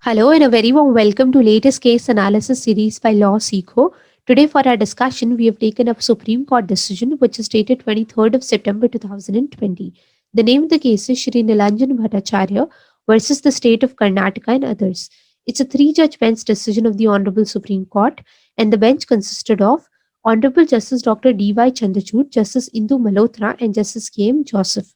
Hello and a very warm welcome to latest case analysis series by Law Seekho. Today for our discussion, we have taken up Supreme Court decision which is dated 23rd of September 2020. The name of the case is Shri Nilanjan Bhattacharya versus the state of Karnataka and others. It's a three-judge bench decision of the Honorable Supreme Court, and the bench consisted of Honorable Justice Dr. D.Y. Chandrachud, Justice Indu Malhotra and Justice K.M. Joseph.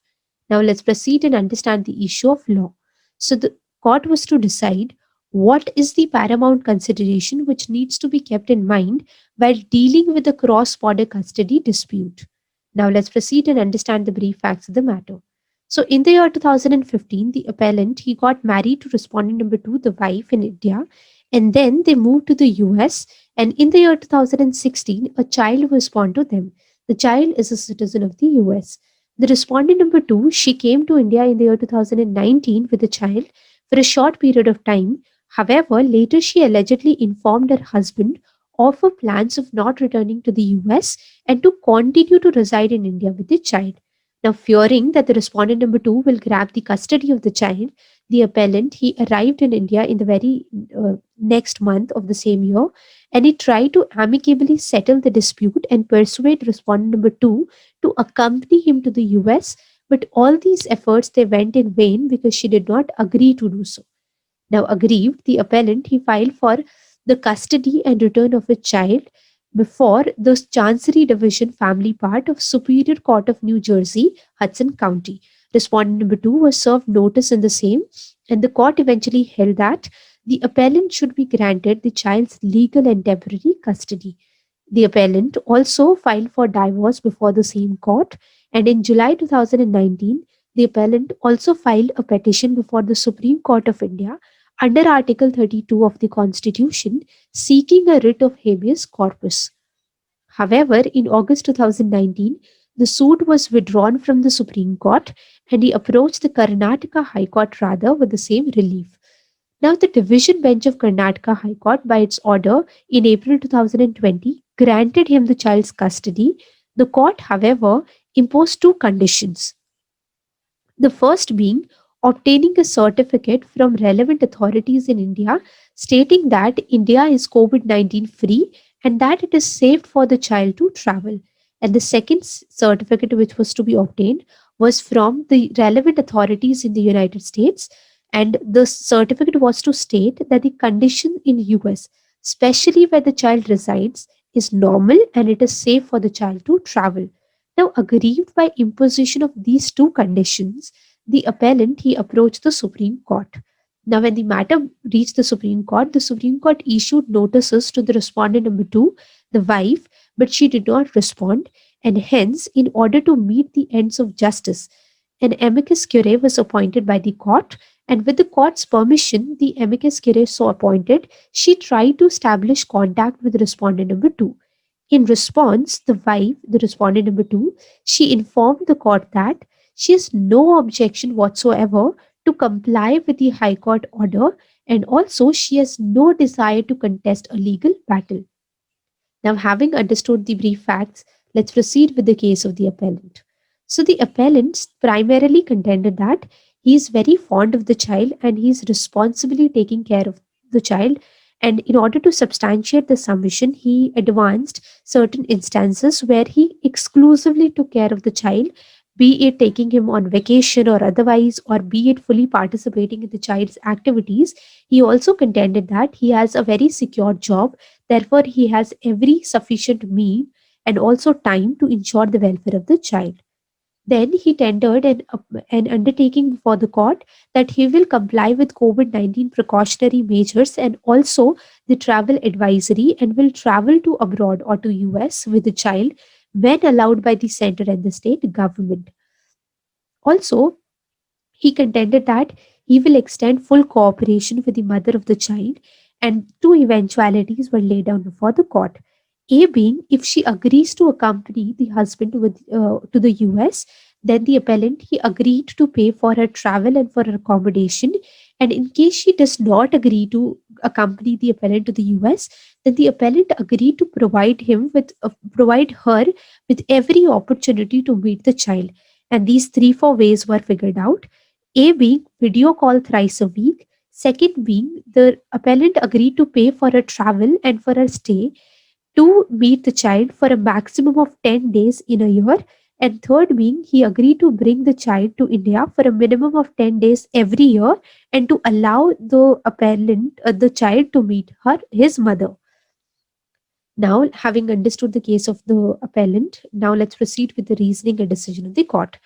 Now let's proceed and understand the issue of law. So the court was to decide what is the paramount consideration which needs to be kept in mind while dealing with a cross border custody dispute? Now, let's proceed and understand the brief facts of the matter. So, in the year 2015, the appellant he got married to respondent number two, the wife in India, and then they moved to the US. And in the year 2016, a child was born to them. The child is a citizen of the US. The respondent number two, she came to India in the year 2019 with a child for a short period of time. However, later she allegedly informed her husband of her plans of not returning to the US and to continue to reside in India with the child. Now, fearing that the respondent number two will grab the custody of the child, the appellant he arrived in India in the very next month of the same year, and he tried to amicably settle the dispute and persuade respondent number two to accompany him to the US. But all these efforts they went in vain because she did not agree to do so. Now, aggrieved, the appellant he filed for the custody and return of his child before the Chancery Division Family Part of Superior Court of New Jersey, Hudson County. Respondent number two was served notice in the same, and the court eventually held that the appellant should be granted the child's legal and temporary custody. The appellant also filed for divorce before the same court, and in July 2019, the appellant also filed a petition before the Supreme Court of India under Article 32 of the Constitution seeking a writ of habeas corpus. However, in August 2019, the suit was withdrawn from the Supreme Court and he approached the Karnataka High Court rather with the same relief. Now, the division bench of Karnataka High Court, by its order in April 2020, granted him the child's custody. The court, however, imposed two conditions. The first being obtaining a certificate from relevant authorities in India stating that India is COVID 19 free and that it is safe for the child to travel. And the second certificate, which was to be obtained, was from the relevant authorities in the United States. And the certificate was to state that the condition in US, especially where the child resides, is normal and it is safe for the child to travel. Now, aggrieved by imposition of these two conditions, the appellant he approached the Supreme Court. Now, when the matter reached the Supreme Court issued notices to the respondent number two, the wife, but she did not respond, and hence, in order to meet the ends of justice, an amicus curiae was appointed by the court, and with the court's permission, the amicus curiae so appointed, she tried to establish contact with respondent number two. In response, the wife, the respondent number two, she informed the court that she has no objection whatsoever to comply with the High Court order, and also she has no desire to contest a legal battle. Now, having understood the brief facts, let's proceed with the case of the appellant. So, the appellant primarily contended that he is very fond of the child and he is responsibly taking care of the child. And in order to substantiate the submission, he advanced certain instances where he exclusively took care of the child, be it taking him on vacation or otherwise, or be it fully participating in the child's activities. He also contended that he has a very secure job. Therefore, he has every sufficient mean and also time to ensure the welfare of the child. Then he tendered an undertaking before the court that he will comply with COVID 19 precautionary measures and also the travel advisory and will travel to abroad or to US with the child when allowed by the center and the state government. Also, he contended that he will extend full cooperation with the mother of the child, and two eventualities were laid down before the court. A being, if she agrees to accompany the husband to the US, then the appellant he agreed to pay for her travel and for her accommodation. And in case she does not agree to accompany the appellant to the US, then the appellant agreed to provide her with every opportunity to meet the child. And these three, four ways were figured out. A being video call thrice a week. Second being, the appellant agreed to pay for her travel and for her stay to meet the child for a maximum of 10 days in a year. And third being, he agreed to bring the child to India for a minimum of 10 days every year and to allow the appellant, the child, to meet his mother. Now, having understood the case of the appellant, now let's proceed with the reasoning and decision of the court.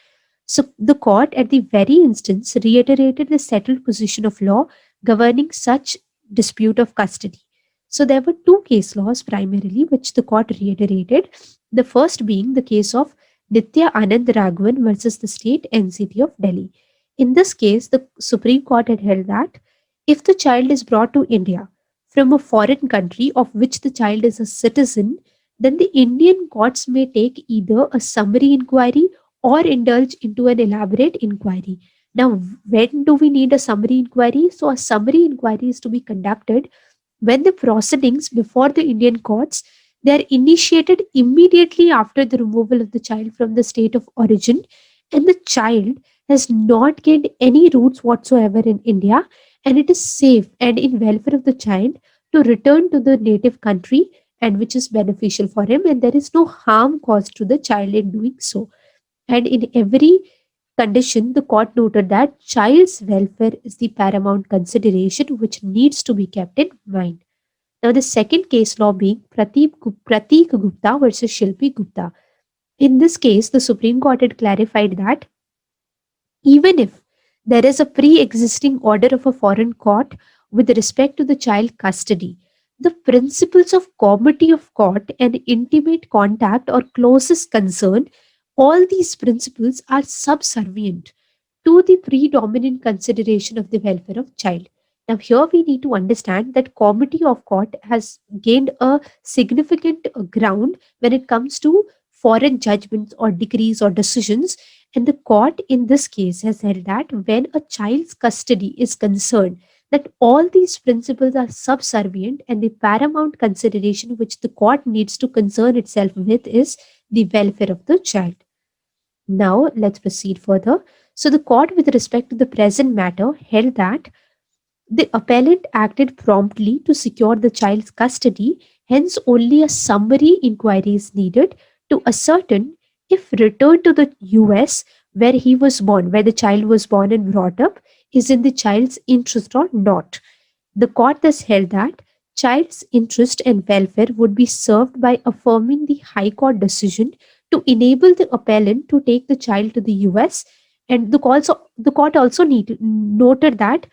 So, the court, at the very instance, reiterated the settled position of law governing such dispute of custody. So, there were two case laws primarily which the court reiterated. The first being the case of Nitya Anand Raghavan versus the state NCT of Delhi. In this case, the Supreme Court had held that if the child is brought to India from a foreign country of which the child is a citizen, then the Indian courts may take either a summary inquiry or indulge into an elaborate inquiry. Now, when do we need a summary inquiry? So, a summary inquiry is to be conducted when the proceedings before the Indian courts, they are initiated immediately after the removal of the child from the state of origin, and the child has not gained any roots whatsoever in India, and it is safe and in welfare of the child to return to the native country, and which is beneficial for him, and there is no harm caused to the child in doing so. And in every condition, the court noted that child's welfare is the paramount consideration which needs to be kept in mind. Now, the second case law being Pratik Gupta versus Shilpi Gupta. In this case, the Supreme Court had clarified that even if there is a pre existing order of a foreign court with respect to the child custody, the principles of comity of court and intimate contact or closest concern, all these principles are subservient to the predominant consideration of the welfare of child. Now, here we need to understand that comity of court has gained a significant ground when it comes to foreign judgments or decrees or decisions. And the court in this case has held that when a child's custody is concerned, that all these principles are subservient, and the paramount consideration which the court needs to concern itself with is the welfare of the child. Now, let's proceed further. So, the court, with respect to the present matter, held that the appellant acted promptly to secure the child's custody, hence, only a summary inquiry is needed to ascertain if return to the US, where he was born, where the child was born and brought up, is in the child's interest or not. The court thus held that child's interest and welfare would be served by affirming the High Court decision to enable the appellant to take the child to the US. And the court also noted that,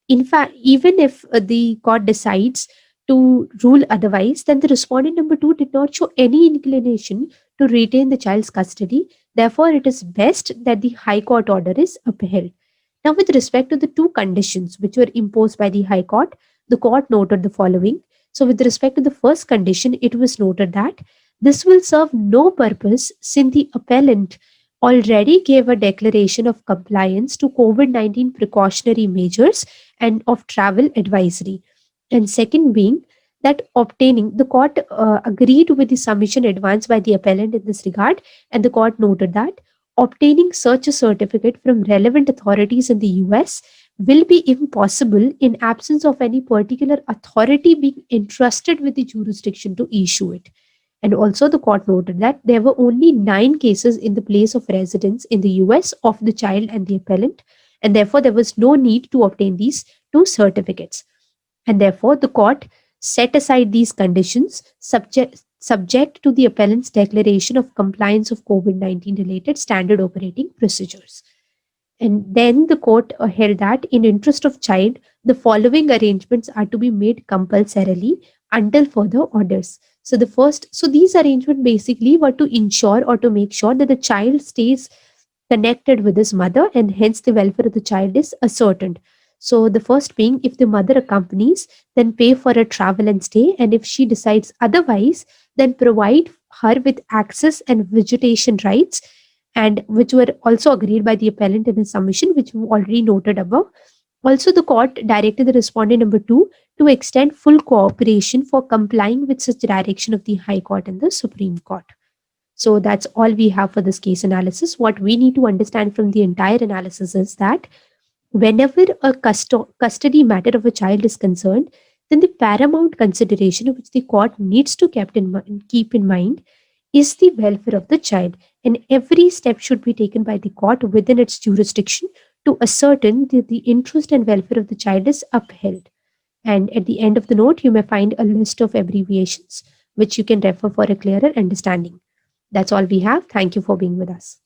in fact, even if the court decides to rule otherwise, then the respondent number two did not show any inclination to retain the child's custody. Therefore, it is best that the High Court order is upheld. Now, with respect to the two conditions which were imposed by the High Court, the court noted the following. So, with respect to the first condition, it was noted that this will serve no purpose since the appellant already gave a declaration of compliance to COVID 19 precautionary measures and of travel advisory. And second being that obtaining, the court agreed with the submission advanced by the appellant in this regard, and the court noted that obtaining such a certificate from relevant authorities in the US will be impossible in absence of any particular authority being entrusted with the jurisdiction to issue it. And also, the court noted that there were only 9 cases in the place of residence in the US of the child and the appellant, and therefore there was no need to obtain these two certificates. And therefore, the court set aside these conditions subject to the appellant's declaration of compliance of COVID 19 related standard operating procedures. And then the court held that in interest of child, the following arrangements are to be made compulsorily until further orders. So these arrangements basically were to ensure or to make sure that the child stays connected with his mother, and hence the welfare of the child is ascertained. So the first being, if the mother accompanies, then pay for her travel and stay, and if she decides otherwise, then provide her with access and visitation rights, and which were also agreed by the appellant in his submission, which we already noted above. Also, the court directed the respondent number two to extend full cooperation for complying with such direction of the High Court and the Supreme Court. So that's all we have for this case analysis. What we need to understand from the entire analysis is that Whenever a custody matter of a child is concerned, then the paramount consideration which the court needs to keep in mind is the welfare of the child, and every step should be taken by the court within its jurisdiction to ascertain that the interest and welfare of the child is upheld. And at the end of the note, you may find a list of abbreviations which you can refer for a clearer understanding. That's all we have. Thank you for being with us.